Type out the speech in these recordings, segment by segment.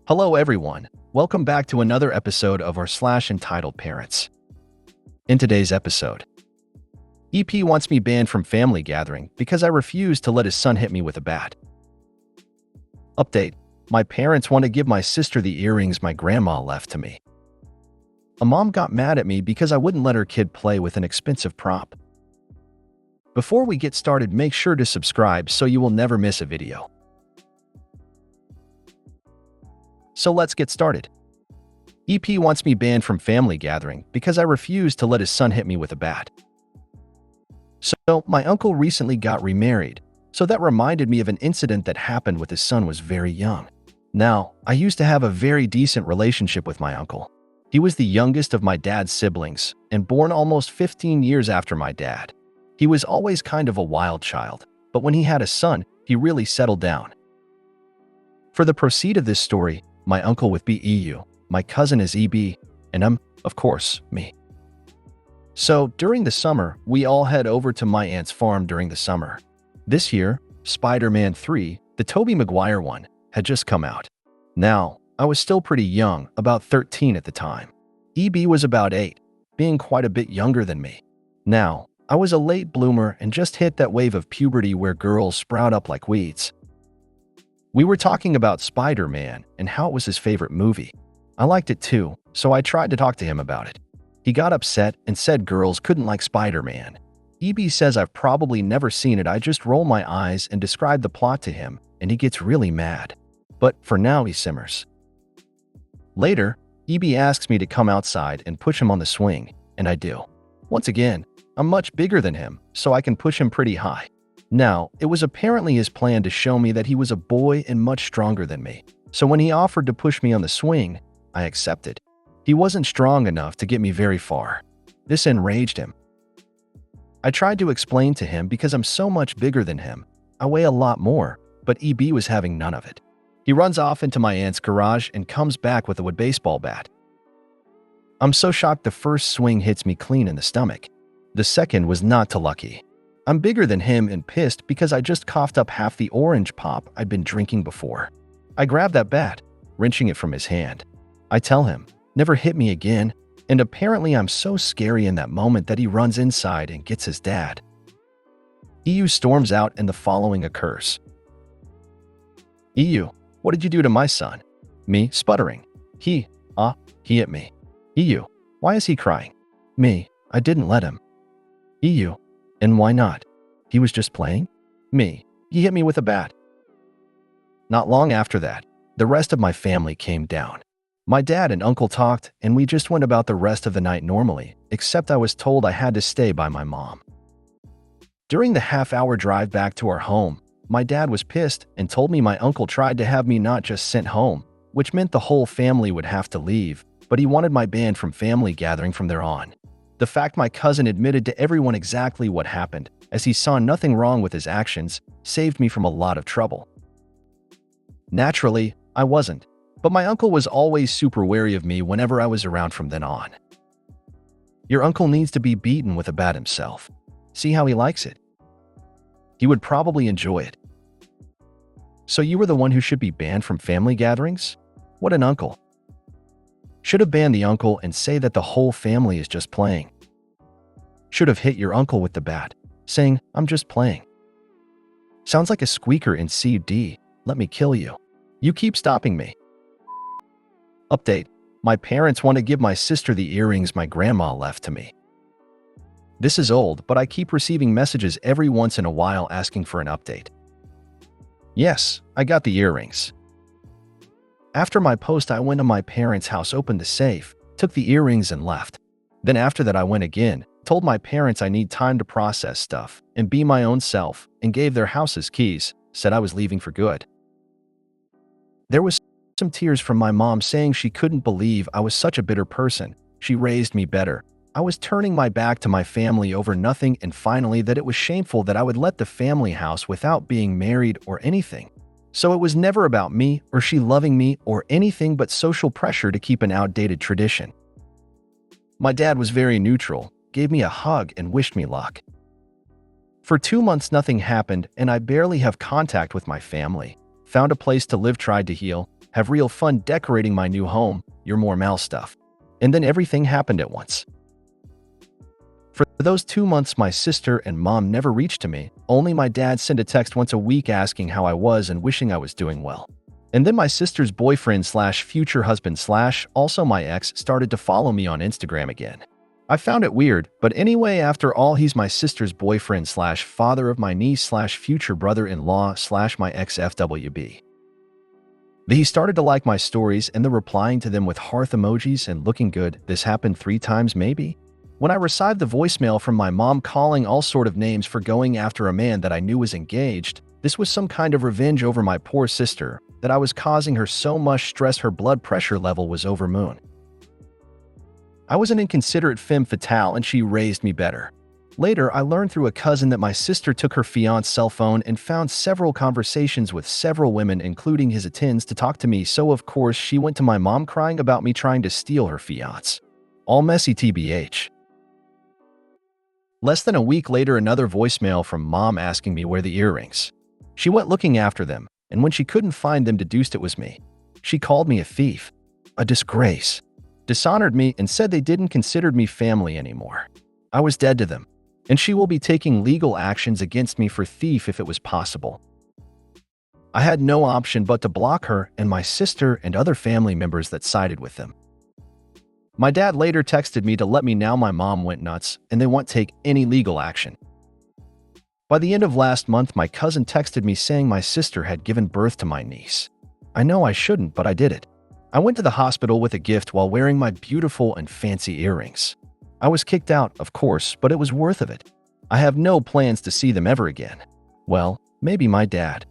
Hello everyone, welcome back to another episode of r/slash entitled parents. In today's episode, EP wants me banned from family gathering because I refuse to let his son hit me with a bat. Update, my parents want to give my sister the earrings my grandma left to me. A mom got mad at me because I wouldn't let her kid play with an expensive prop. Before we get started, make sure to subscribe so you will never miss a video. So let's get started. EP wants me banned from family gathering because I refuse to let his son hit me with a bat. So my uncle recently got remarried, so that reminded me of an incident that happened with his son was very young. Now, I used to have a very decent relationship with my uncle. He was the youngest of my dad's siblings and born almost 15 years after my dad. He was always kind of a wild child, but when he had a son, he really settled down. For the proceed of this story, my uncle with BEU, my cousin is EB, and of course, me. So, during the summer, we all head over to my aunt's farm during the summer. This year, Spider-Man 3, the Tobey Maguire one, had just come out. Now, I was still pretty young, about 13 at the time. EB was about 8, being quite a bit younger than me. Now, I was a late bloomer and just hit that wave of puberty where girls sprout up like weeds. We were talking about Spider-Man and how it was his favorite movie. I liked it too, so I tried to talk to him about it. He got upset and said girls couldn't like Spider-Man. EB says I've probably never seen it. I just roll my eyes and describe the plot to him, and he gets really mad. But for now, he simmers. Later, EB asks me to come outside and push him on the swing, and I do. Once again, I'm much bigger than him, so I can push him pretty high. Now, it was apparently his plan to show me that he was a boy and much stronger than me. So when he offered to push me on the swing, I accepted. He wasn't strong enough to get me very far. This enraged him. I tried to explain to him because I'm so much bigger than him. I weigh a lot more, but EB was having none of it. He runs off into my aunt's garage and comes back with a wood baseball bat. I'm so shocked the first swing hits me clean in the stomach. The second was not too lucky. I'm bigger than him and pissed because I just coughed up half the orange pop I'd been drinking before. I grab that bat, wrenching it from his hand. I tell him, never hit me again, and apparently I'm so scary in that moment that he runs inside and gets his dad. EU storms out and the following occurs. EU, what did you do to my son? Me, sputtering. He hit me. EU, why is he crying? Me, I didn't let him. EU, and why not? He was just playing? Me, he hit me with a bat. Not long after that, the rest of my family came down. My dad and uncle talked, and we just went about the rest of the night normally, except I was told I had to stay by my mom. During the half-hour drive back to our home, my dad was pissed and told me my uncle tried to have me not just sent home, which meant the whole family would have to leave, but he wanted my banned from family gathering from there on. The fact my cousin admitted to everyone exactly what happened, as he saw nothing wrong with his actions, saved me from a lot of trouble. Naturally, I wasn't, but my uncle was always super wary of me whenever I was around from then on. Your uncle needs to be beaten with a bat himself. See how he likes it? He would probably enjoy it. So you were the one who should be banned from family gatherings? What an uncle. Should have banned the uncle and say that the whole family is just playing. Should have hit your uncle with the bat, saying, I'm just playing. Sounds like a squeaker in CD, let me kill you. You keep stopping me. Update, my parents want to give my sister the earrings my grandma left to me. This is old, but I keep receiving messages every once in a while asking for an update. Yes, I got the earrings. After my post, I went to my parents' house, opened the safe, took the earrings and left. Then after that I went again, told my parents I need time to process stuff and be my own self, and gave their house's keys, said I was leaving for good. There was some tears from my mom saying she couldn't believe I was such a bitter person. She raised me better. I was turning my back to my family over nothing, and finally that it was shameful that I would let the family house without being married or anything. So it was never about me or she loving me or anything but social pressure to keep an outdated tradition. My dad was very neutral, gave me a hug and wished me luck. For 2 months nothing happened and I barely have contact with my family. Found a place to live, tried to heal, have real fun decorating my new home, your more mal stuff. And then everything happened at once. For those 2 months, my sister and mom never reached to me. Only my dad sent a text once a week asking how I was and wishing I was doing well. And then my sister's boyfriend slash future husband slash also my ex started to follow me on Instagram again. I found it weird, but anyway, after all, he's my sister's boyfriend slash father of my niece slash future brother-in-law slash my ex-FWB. He started to like my stories and the replying to them with hearth emojis and looking good. This happened 3 times maybe. When I received the voicemail from my mom calling all sort of names for going after a man that I knew was engaged, this was some kind of revenge over my poor sister, that I was causing her so much stress her blood pressure level was over moon. I was an inconsiderate femme fatale and she raised me better. Later, I learned through a cousin that my sister took her fiance's cell phone and found several conversations with several women, including his attends, to talk to me, so of course she went to my mom crying about me trying to steal her fiance. All messy TBH. Less than a week later, another voicemail from mom asking me where the earrings. She went looking after them, and when she couldn't find them, deduced it was me. She called me a thief, a disgrace, dishonored me, and said they didn't consider me family anymore. I was dead to them, and she will be taking legal actions against me for thief if it was possible. I had no option but to block her and my sister and other family members that sided with them. My dad later texted me to let me know my mom went nuts and they won't take any legal action. By the end of last month, my cousin texted me saying my sister had given birth to my niece. I know I shouldn't, but I did it. I went to the hospital with a gift while wearing my beautiful and fancy earrings. I was kicked out, of course, but it was worth of it. I have no plans to see them ever again. Well, maybe my dad.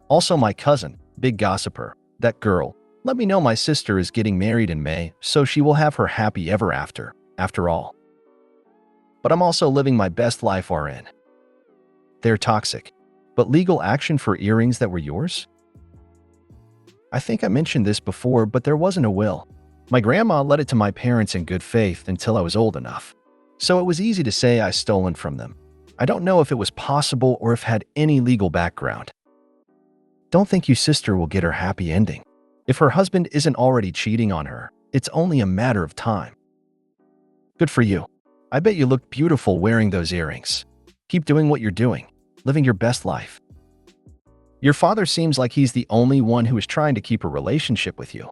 Also, my cousin, big gossiper, that girl, let me know my sister is getting married in May, so she will have her happy ever after all. But I'm also living my best life RN. They're toxic. But legal action for earrings that were yours? I think I mentioned this before, but there wasn't a will. My grandma let it to my parents in good faith until I was old enough. So it was easy to say I stolen from them. I don't know if it was possible or if it had any legal background. Don't think your sister will get her happy ending. If her husband isn't already cheating on her, it's only a matter of time. Good for you. I bet you look beautiful wearing those earrings. Keep doing what you're doing, living your best life. Your father seems like he's the only one who is trying to keep a relationship with you.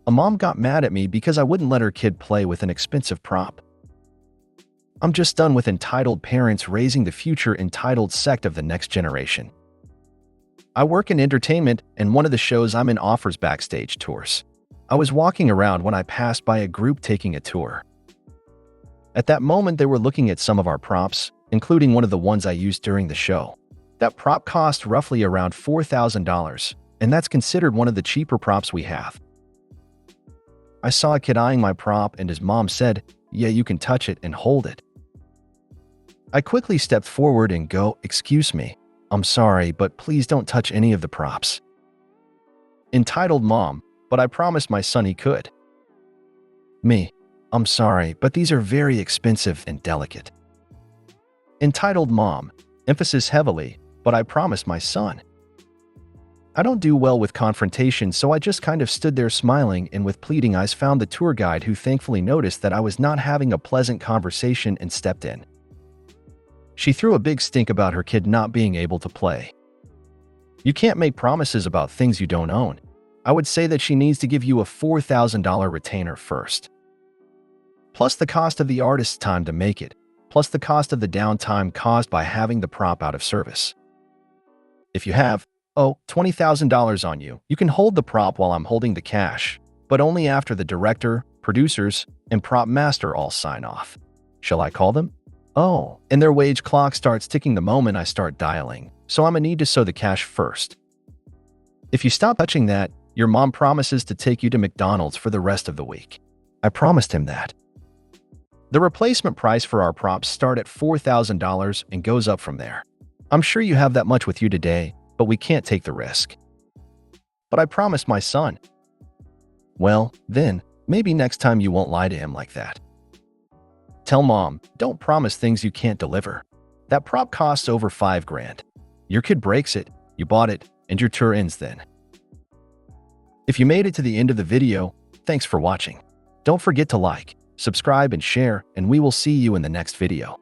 A mom got mad at me because I wouldn't let her kid play with an expensive prop. I'm just done with entitled parents raising the future entitled sect of the next generation. I work in entertainment, and one of the shows I'm in offers backstage tours. I was walking around when I passed by a group taking a tour. At that moment, they were looking at some of our props, including one of the ones I used during the show. That prop cost roughly around $4,000, and that's considered one of the cheaper props we have. I saw a kid eyeing my prop, and his mom said, "Yeah, you can touch it and hold it." I quickly stepped forward and go, "Excuse me, I'm sorry, but please don't touch any of the props." Entitled mom, but I promised my son he could. Me, I'm sorry, but these are very expensive and delicate. Entitled mom, emphasis heavily, but I promised my son. I don't do well with confrontation, so I just kind of stood there smiling and with pleading eyes found the tour guide, who thankfully noticed that I was not having a pleasant conversation and stepped in. She threw a big stink about her kid not being able to play. You can't make promises about things you don't own. I would say that she needs to give you a $4,000 retainer first. Plus the cost of the artist's time to make it, plus the cost of the downtime caused by having the prop out of service. If you have, $20,000 on you, you can hold the prop while I'm holding the cash, but only after the director, producers, and prop master all sign off. Shall I call them? And their wage clock starts ticking the moment I start dialing, so I'm gonna need to sow the cash first. If you stop touching that, your mom promises to take you to McDonald's for the rest of the week. I promised him that. The replacement price for our props start at $4,000 and goes up from there. I'm sure you have that much with you today, but we can't take the risk. But I promised my son. Well, then, maybe next time you won't lie to him like that. Tell mom, don't promise things you can't deliver. That prop costs over $5,000. Your kid breaks it, you bought it, and your tour ends then. If you made it to the end of the video, thanks for watching. Don't forget to like, subscribe, and share, and we will see you in the next video.